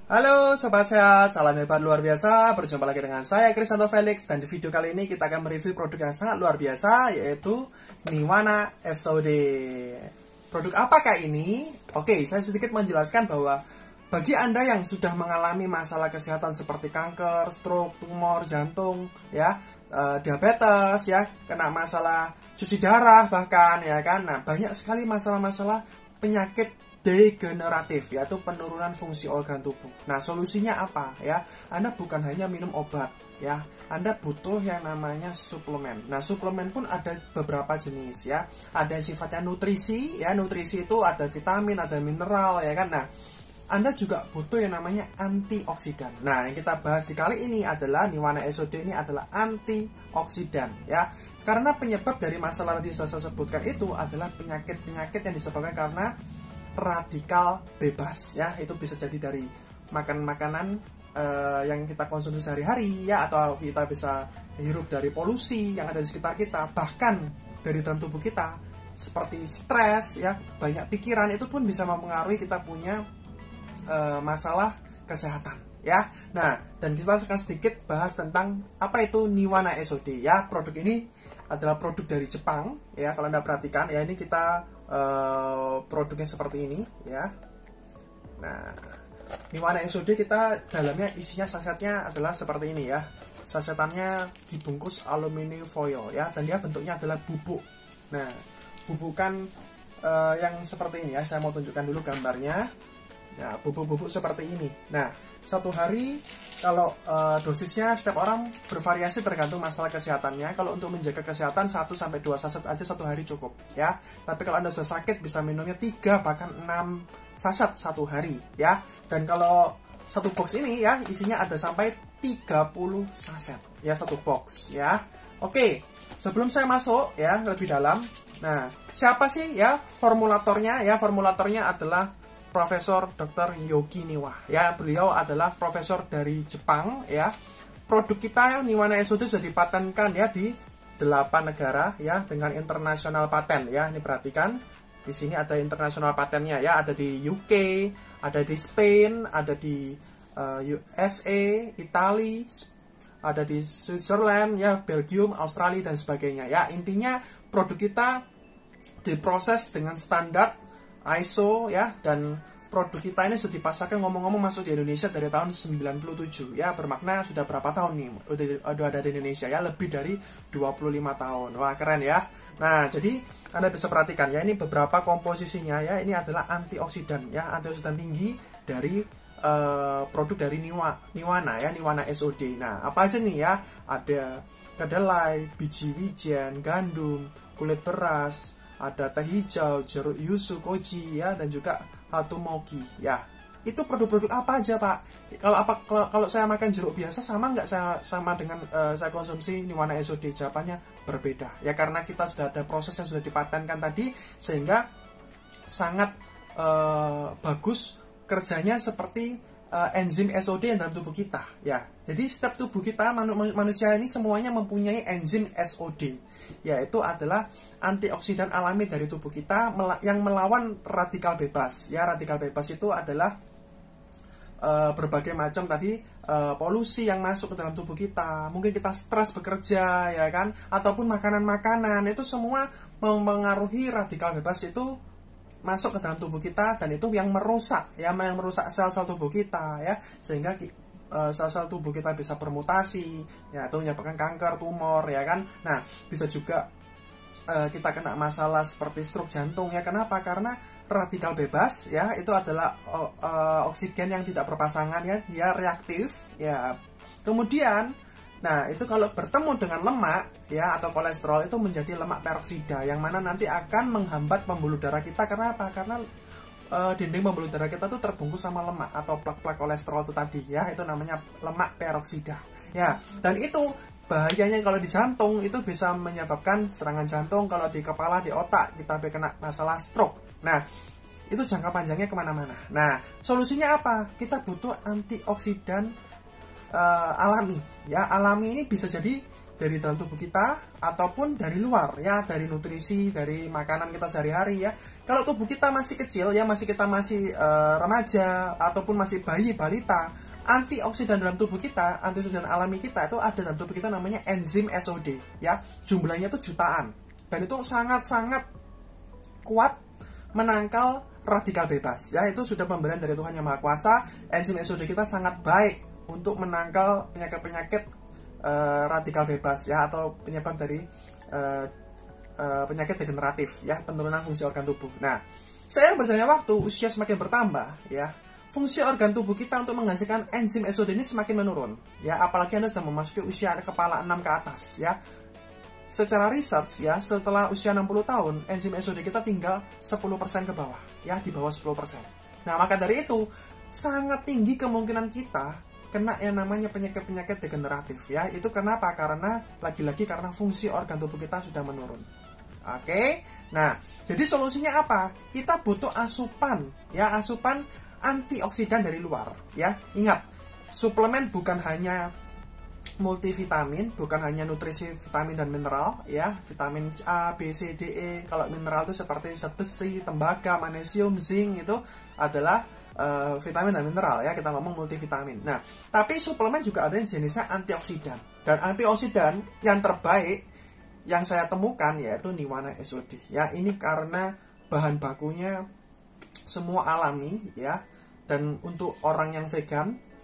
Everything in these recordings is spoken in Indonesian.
Halo Sobat Sehat, salam hebat luar biasa. Berjumpa lagi dengan saya Krisanto Felix. Dan di video kali ini kita akan mereview produk yang sangat luar biasa, yaitu Niwana SOD. Produk apakah ini? Oke, saya sedikit menjelaskan bahwa bagi Anda yang sudah mengalami masalah kesehatan seperti kanker, stroke, tumor, jantung, ya, diabetes, ya, kena masalah cuci darah bahkan, ya kan. Nah, banyak sekali masalah-masalah penyakit degeneratif, yaitu penurunan fungsi organ tubuh. Nah, solusinya apa ya? Anda bukan hanya minum obat ya, Anda butuh yang namanya suplemen. Nah, suplemen pun ada beberapa jenis ya. Ada yang sifatnya nutrisi ya, nutrisi itu ada vitamin, ada mineral ya kan. Nah, Anda juga butuh yang namanya antioksidan. Nah, yang kita bahas di kali ini adalah Niwana SOD ini adalah antioksidan ya. Karena penyebab dari masalah yang saya sebutkan itu adalah penyakit-penyakit yang disebabkan karena radikal bebas ya. Itu bisa jadi dari makanan yang kita konsumsi sehari-hari ya, atau kita bisa hirup dari polusi yang ada di sekitar kita, bahkan dari dalam tubuh kita seperti stres ya, banyak pikiran, itu pun bisa mempengaruhi kita punya masalah kesehatan ya. Nah, dan kita akan sedikit bahas tentang apa itu Niwana SOD ya. Produk ini adalah produk dari Jepang ya. Kalau Anda perhatikan ya, ini kita produknya seperti ini ya. Nah, Niwana SOD kita dalamnya isinya sasetnya adalah seperti ini ya. Sasetannya dibungkus aluminium foil ya, dan dia bentuknya adalah bubuk. Nah, bubukan yang seperti ini ya. Saya mau tunjukkan dulu gambarnya. Nah, bubuk-bubuk seperti ini. Nah, satu hari kalau dosisnya setiap orang bervariasi tergantung masalah kesehatannya. Kalau untuk menjaga kesehatan 1-2 saset aja satu hari cukup ya. Tapi kalau Anda sudah sakit bisa minumnya 3 bahkan 6 saset satu hari ya. Dan kalau satu box ini ya isinya ada sampai 30 saset ya, satu box ya. Oke, sebelum saya masuk ya lebih dalam. Nah, siapa sih ya formulatornya ya? Formulatornya adalah Profesor Dr. Yogi Niwa ya. Beliau adalah profesor dari Jepang ya. Produk kita Niwana SOD sudah dipatenkan ya di 8 negara ya dengan internasional paten ya. Ini perhatikan, di sini ada internasional patennya ya. Ada di UK, ada di Spain, ada di USA, Italia, ada di Switzerland ya, Belgium, Australia dan sebagainya ya. Intinya produk kita diproses dengan standar ISO ya, dan produk kita ini sudah dipasarkan, ngomong-ngomong masuk di Indonesia dari tahun 97 ya, bermakna sudah berapa tahun nih udah ada di Indonesia ya, lebih dari 25 tahun. Wah, keren ya. Nah, jadi Anda bisa perhatikan ya, ini beberapa komposisinya ya. Ini adalah antioksidan ya, antioksidan tinggi dari produk dari Niwana ya, Niwana SOD. Nah, apa aja nih ya? Ada kedelai, biji wijen, gandum, kulit beras, ada teh hijau, jeruk yuzu, koji ya, dan juga hatumogi ya. Itu produk-produk apa aja, Pak? Kalau saya makan jeruk biasa sama nggak sama dengan saya konsumsi Niwana SOD? Jawabannya berbeda ya, karena kita sudah ada proses yang sudah dipatenkan tadi, sehingga sangat bagus kerjanya seperti enzim SOD yang dalam tubuh kita ya. Jadi setiap tubuh kita manusia ini semuanya mempunyai enzim SOD, yaitu adalah antioksidan alami dari tubuh kita yang melawan radikal bebas ya. Radikal bebas itu adalah berbagai macam tadi polusi yang masuk ke dalam tubuh kita. Mungkin kita stres bekerja ya kan, ataupun makanan-makanan, itu semua mempengaruhi radikal bebas itu masuk ke dalam tubuh kita, dan itu yang merusak ya, yang merusak sel-sel tubuh kita ya, sehingga sel-sel tubuh kita bisa bermutasi ya, itu menyebabkan kanker, tumor ya kan. Nah, bisa juga kita kena masalah seperti stroke jantung ya. Kenapa? Karena radikal bebas ya, itu adalah oksigen yang tidak berpasangan ya, dia reaktif ya. Kemudian nah, itu kalau bertemu dengan lemak ya atau kolesterol, itu menjadi lemak peroksida, yang mana nanti akan menghambat pembuluh darah kita. Karena apa? Karena dinding pembuluh darah kita tuh terbungkus sama lemak atau plak-plak kolesterol itu tadi ya. Itu namanya lemak peroksida ya. Dan itu bahayanya kalau di jantung, itu bisa menyebabkan serangan jantung. Kalau di kepala, di otak, kita kena masalah stroke. Nah, itu jangka panjangnya kemana-mana. Nah, solusinya apa? Kita butuh antioksidan alami ya. Alami ini bisa jadi dari dalam tubuh kita ataupun dari luar ya, dari nutrisi, dari makanan kita sehari-hari ya. Kalau tubuh kita masih kecil ya, kita masih remaja ataupun masih bayi balita, antioksidan dalam tubuh kita, antioksidan alami kita itu ada dalam tubuh kita namanya enzim SOD ya. Jumlahnya itu jutaan dan itu sangat-sangat kuat menangkal radikal bebas ya. Itu sudah pemberian dari Tuhan Yang Maha Kuasa. Enzim SOD kita sangat baik untuk menangkal penyakit-penyakit radikal bebas ya, atau penyebab dari penyakit degeneratif ya, penurunan fungsi organ tubuh. Nah, seiring berjalannya waktu, usia semakin bertambah ya, fungsi organ tubuh kita untuk menghasilkan enzim SOD ini semakin menurun ya, apalagi Anda sudah memasuki usia kepala 6 ke atas ya. Secara research ya, setelah usia 60 tahun, enzim SOD kita tinggal 10% ke bawah ya, di bawah 10%. Nah, maka dari itu sangat tinggi kemungkinan kita kena yang namanya penyakit-penyakit degeneratif ya. Itu kenapa? Karena lagi-lagi karena fungsi organ tubuh kita sudah menurun. Oke. Nah, jadi solusinya apa? Kita butuh asupan ya, asupan antioksidan dari luar ya. Ingat, suplemen bukan hanya multivitamin, bukan hanya nutrisi vitamin dan mineral ya, vitamin A, B, C, D, E. Kalau mineral itu seperti zat besi, tembaga, magnesium, zinc, itu adalah vitamin dan mineral ya, kita ngomong multivitamin. Nah, tapi suplemen juga ada yang jenisnya antioksidan. Dan antioksidan yang terbaik yang saya temukan yaitu Niwana SOD ya. Ini karena bahan bakunya semua alami ya, dan untuk orang yang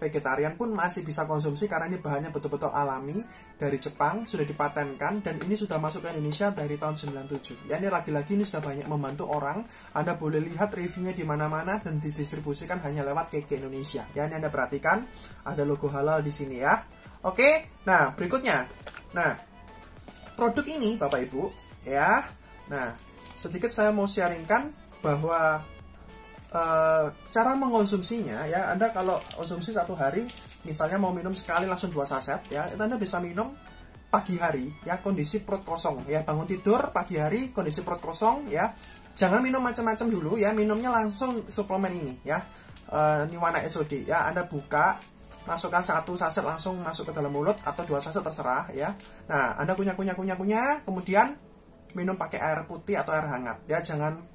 vegetarian pun masih bisa konsumsi karena ini bahannya betul-betul alami, dari Jepang, sudah dipatenkan, dan ini sudah masuk ke Indonesia dari tahun 97 ya. Ini lagi-lagi ini sudah banyak membantu orang. Anda boleh lihat reviewnya di mana-mana dan didistribusikan hanya lewat KK Indonesia ya. Ini Anda perhatikan ada logo halal di sini ya. Oke, nah berikutnya, nah produk ini Bapak Ibu ya, nah sedikit saya mau sharingkan bahwa cara mengkonsumsinya ya. Anda kalau konsumsi satu hari, misalnya mau minum sekali langsung 2 saset ya, itu Anda bisa minum pagi hari ya, kondisi perut kosong ya, bangun tidur pagi hari kondisi perut kosong ya. Jangan minum macam-macam dulu ya, minumnya langsung suplemen ini ya, Niwana SOD ya. Anda buka, masukkan 1 saset langsung masuk ke dalam mulut atau 2 saset terserah ya. Nah, Anda kunyah, kemudian minum pakai air putih atau air hangat ya. Jangan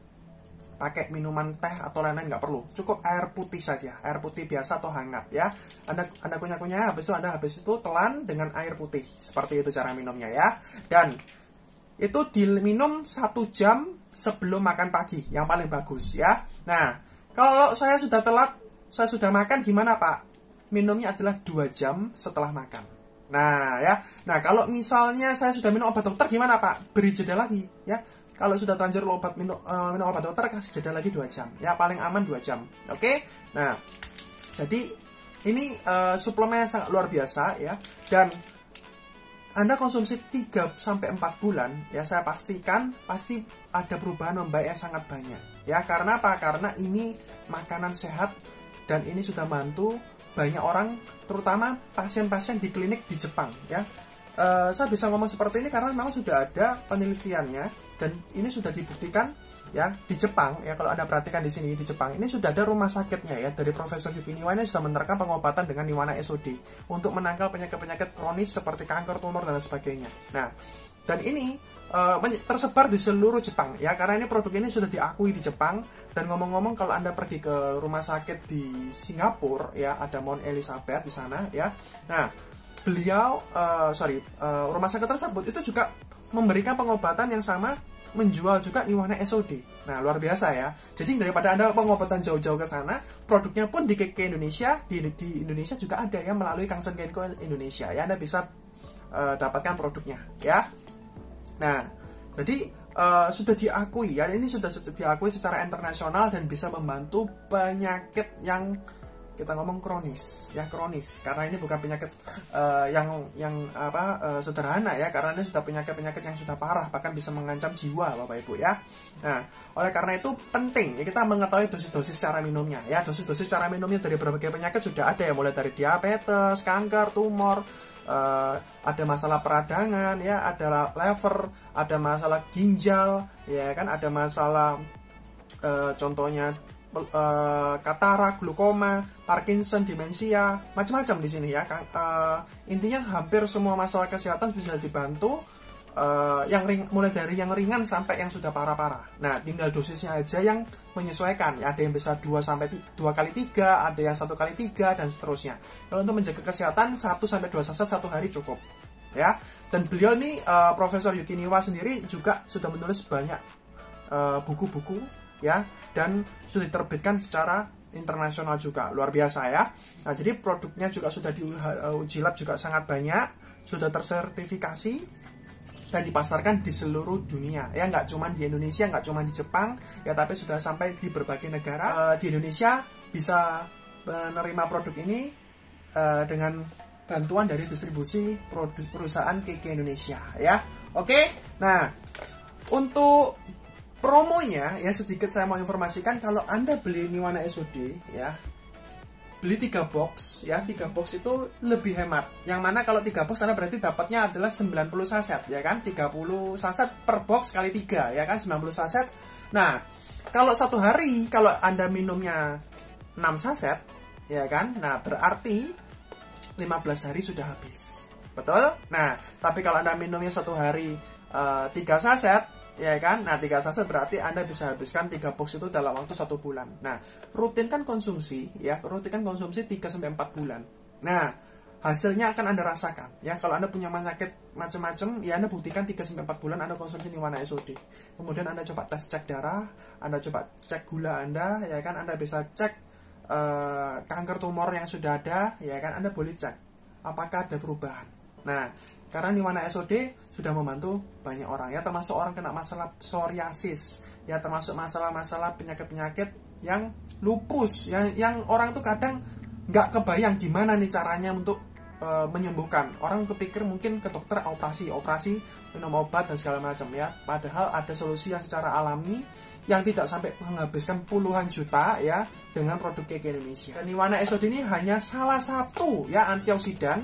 pakai minuman teh atau lain-lain, nggak perlu, cukup air putih saja, air putih biasa atau hangat ya. Anda kunyah, habis itu telan dengan air putih, seperti itu cara minumnya ya. Dan itu diminum 1 jam sebelum makan pagi, yang paling bagus ya. Nah, kalau saya sudah telat, saya sudah makan, gimana Pak? Minumnya adalah 2 jam setelah makan. Nah ya, nah kalau misalnya saya sudah minum obat dokter, gimana Pak? Beri jeda lagi ya. Kalau sudah terlanjur minum obat dokter, kasih jeda lagi 2 jam ya, paling aman 2 jam. Oke. Nah, jadi ini suplemen yang sangat luar biasa ya, dan Anda konsumsi 3-4 bulan ya, saya pastikan pasti ada perubahan membaik yang sangat banyak ya. Karena apa? Karena ini makanan sehat, dan ini sudah bantu banyak orang, terutama pasien-pasien di klinik di Jepang ya. Saya bisa ngomong seperti ini karena memang sudah ada penelitiannya, dan ini sudah dibuktikan ya di Jepang ya. Kalau Anda perhatikan di sini, di Jepang ini sudah ada rumah sakitnya ya, dari Profesor Yuki Niwana sudah menerapkan pengobatan dengan Niwana SOD untuk menangkal penyakit-penyakit kronis seperti kanker, tumor, dan sebagainya. Nah, dan ini tersebar di seluruh Jepang ya, karena ini produk ini sudah diakui di Jepang. Dan ngomong-ngomong, kalau Anda pergi ke rumah sakit di Singapura ya, ada Mount Elizabeth di sana ya. Nah, beliau rumah sakit tersebut itu juga memberikan pengobatan yang sama, menjual juga Niwana SOD. Nah, luar biasa ya. Jadi daripada Anda pengobatan jauh-jauh ke sana, produknya pun di KK Indonesia, di Indonesia juga ada ya, melalui Kangsen Genko Indonesia ya. Anda bisa dapatkan produknya ya. Nah, jadi sudah diakui ya, ini sudah diakui secara internasional dan bisa membantu penyakit yang kita ngomong kronis ya, kronis, karena ini bukan penyakit sederhana ya, karena ini sudah penyakit yang sudah parah, bahkan bisa mengancam jiwa Bapak Ibu ya. Nah, oleh karena itu penting ya kita mengetahui dosis-dosis cara minumnya ya. Dosis-dosis cara minumnya dari berbagai penyakit sudah ada ya, mulai dari diabetes, kanker, tumor, ada masalah peradangan ya, ada liver, ada masalah ginjal ya kan, ada masalah contohnya katarak, glukoma, Parkinson, demensia, macam-macam di sini ya. Intinya hampir semua masalah kesehatan bisa dibantu, mulai dari yang ringan sampai yang sudah parah-parah. Nah, tinggal dosisnya aja yang menyesuaikan. Ada yang bisa 2-3, ada yang 1x3 dan seterusnya. Kalau untuk menjaga kesehatan 1-2 saset satu hari cukup. Ya. Dan beliau nih Profesor Yuki Niwa sendiri juga sudah menulis banyak buku-buku ya, dan sudah diterbitkan secara internasional juga, luar biasa ya. Nah, jadi produknya juga sudah diuji lab juga sangat banyak, sudah tersertifikasi dan dipasarkan di seluruh dunia ya, nggak cuma di Indonesia, nggak cuma di Jepang ya, tapi sudah sampai di berbagai negara. Di Indonesia bisa menerima produk ini dengan bantuan dari distribusi perusahaan KK Indonesia ya. Oke, nah untuk promonya ya sedikit saya mau informasikan, kalau Anda beli Niwana SOD ya, beli 3 box ya, 3 box itu lebih hemat. Yang mana kalau 3 box Anda berarti dapatnya adalah 90 saset ya kan, 30 saset per box kali 3 ya kan, 90 saset. Nah, kalau satu hari kalau Anda minumnya 6 saset ya kan, nah berarti 15 hari sudah habis. Betul? Nah, tapi kalau Anda minumnya satu hari 3 saset ya kan, nah 3 saset berarti Anda bisa habiskan 3 box itu dalam waktu 1 bulan. Nah, rutinkan konsumsi ya, rutinkan konsumsi 3-4 bulan. Nah, hasilnya akan Anda rasakan ya. Kalau Anda punya penyakit macam-macam ya, Anda buktikan 3-4 bulan Anda konsumsi Niwana SOD. Kemudian Anda coba tes cek darah, Anda coba cek gula Anda ya kan, Anda bisa cek kanker tumor yang sudah ada ya kan, Anda boleh cek apakah ada perubahan. Nah, karena Niwana SOD sudah membantu banyak orang ya, termasuk orang kena masalah psoriasis ya, termasuk masalah-masalah penyakit-penyakit yang lupus ya, yang orang tuh kadang nggak kebayang gimana nih caranya untuk menyembuhkan. Orang kepikir mungkin ke dokter operasi minum obat dan segala macam ya, padahal ada solusi yang secara alami yang tidak sampai menghabiskan puluhan juta ya dengan produk KK Indonesia. Dan Niwana SOD ini hanya salah satu ya antioksidan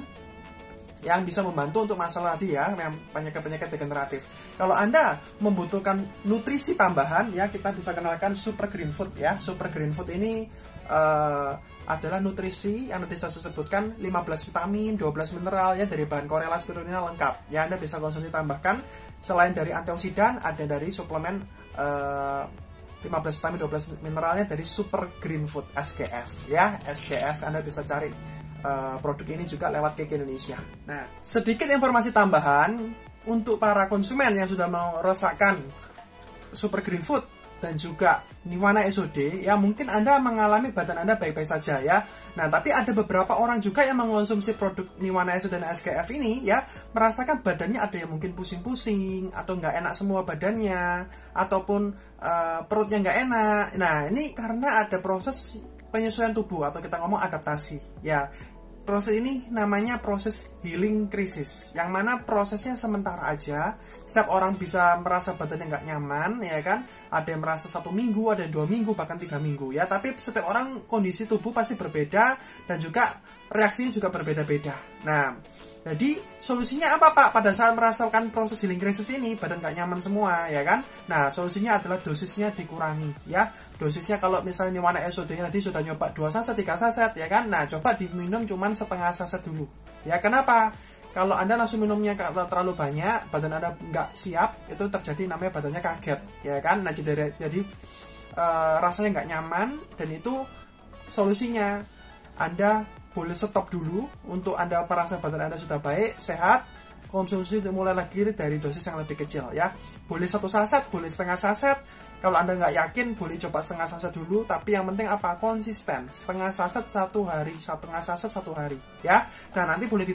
yang bisa membantu untuk masalah tadi ya, penyakit-penyakit degeneratif. Kalau Anda membutuhkan nutrisi tambahan ya, kita bisa kenalkan Super Green Food ya. Super Green Food ini adalah nutrisi yang tadi saya sebutkan, 15 vitamin, 12 mineral ya, dari bahan Chlorella spirulina lengkap. Ya, Anda bisa konsumsi tambahkan. Selain dari antioksidan, ada dari suplemen 15 vitamin, 12 mineralnya dari Super Green Food SGF ya. SGF Anda bisa cari produk ini juga lewat KK Indonesia. Nah, sedikit informasi tambahan untuk para konsumen yang sudah mau merasakan Super Green Food dan juga Niwana SOD ya, mungkin Anda mengalami badan Anda baik-baik saja ya. Nah, tapi ada beberapa orang juga yang mengonsumsi produk Niwana SOD dan SGF ini ya, merasakan badannya ada yang mungkin pusing-pusing atau nggak enak semua badannya, ataupun perutnya nggak enak. Nah, ini karena ada proses penyesuaian tubuh atau kita ngomong adaptasi ya. Proses ini namanya proses healing krisis, yang mana prosesnya sementara aja. Setiap orang bisa merasa badannya nggak nyaman ya kan, ada yang merasa 1 minggu, ada 2 minggu, bahkan 3 minggu ya. Tapi setiap orang kondisi tubuh pasti berbeda dan juga reaksinya juga berbeda-beda. Nah, jadi solusinya apa Pak? Pada saat merasakan proses healing krisis ini badan nggak nyaman semua ya kan. Nah, solusinya adalah dosisnya dikurangi ya. Dosisnya kalau misalnya Niwana SOD tadi sudah nyoba 2 saset, 3 saset ya kan. Nah, coba diminum cuman setengah saset dulu. Ya, kenapa? Kalau Anda langsung minumnya terlalu banyak, badan Anda nggak siap, itu terjadi namanya badannya kaget ya kan. Nah, jadi rasanya nggak nyaman, dan itu solusinya Anda boleh stop dulu. Untuk Anda merasa badan Anda sudah baik, sehat, konsumsi mulai lagi dari dosis yang lebih kecil ya. Boleh 1 saset, boleh setengah saset. Kalau Anda nggak yakin, boleh coba setengah saset dulu. Tapi yang penting apa? Konsisten. Setengah saset 1 hari, setengah saset 1 hari ya. Nah, nanti boleh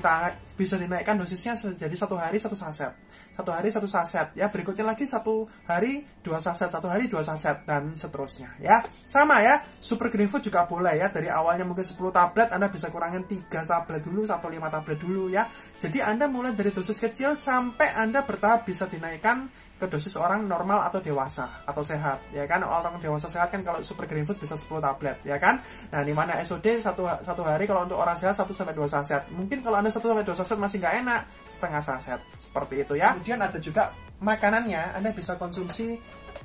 bisa dinaikkan dosisnya jadi 1 hari 1 saset. 1 hari 1 saset ya. Berikutnya lagi 1 hari 2 saset, 1 hari 2 saset, dan seterusnya ya. Sama ya, Super Green Food juga boleh ya. Dari awalnya mungkin 10 tablet, Anda bisa kurangin 3 tablet dulu atau 5 tablet dulu ya. Jadi Anda mulai dari dosis kecil sampai Anda bertahap bisa dinaikkan ke dosis orang normal atau dewasa atau sehat ya kan. Orang dewasa sehat kan kalau Super Green Food bisa 10 tablet ya kan. Nah, Niwana SOD satu hari kalau untuk orang sehat 1-2 saset. Mungkin kalau Anda 1-2 saset masih nggak enak, setengah saset, seperti itu ya. Kemudian ada juga makanannya, Anda bisa konsumsi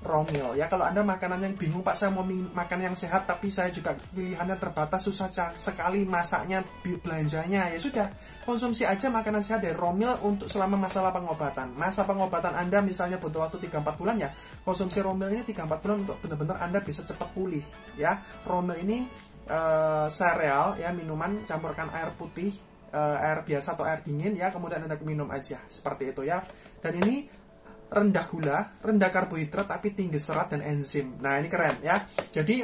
Romil ya. Kalau Anda makanan yang bingung, Pak saya mau makan yang sehat tapi saya juga pilihannya terbatas, susah sekali masaknya, belanjanya, ya sudah, konsumsi aja makanan sehat dari Romil untuk selama masalah pengobatan. Masa pengobatan Anda misalnya butuh waktu 3-4 bulan ya, konsumsi Romil ini 3-4 bulan untuk benar-benar Anda bisa cepat pulih ya. Romil ini sereal ya, minuman, campurkan air putih, air biasa atau air dingin ya, kemudian Anda minum aja seperti itu ya. Dan ini rendah gula, rendah karbohidrat, tapi tinggi serat dan enzim. Nah ini keren ya. Jadi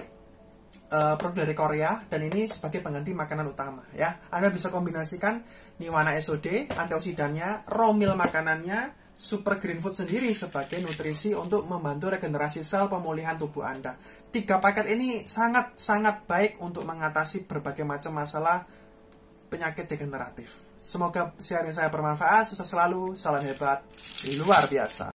produk dari Korea, dan ini sebagai pengganti makanan utama ya. Anda bisa kombinasikan Niwana SOD, antioksidannya, Romil makanannya, Super Green Food sendiri sebagai nutrisi untuk membantu regenerasi sel, pemulihan tubuh Anda. 3 paket ini sangat baik untuk mengatasi berbagai macam masalah penyakit degeneratif. Semoga sharing saya bermanfaat. Sukses selalu, salam hebat, luar biasa.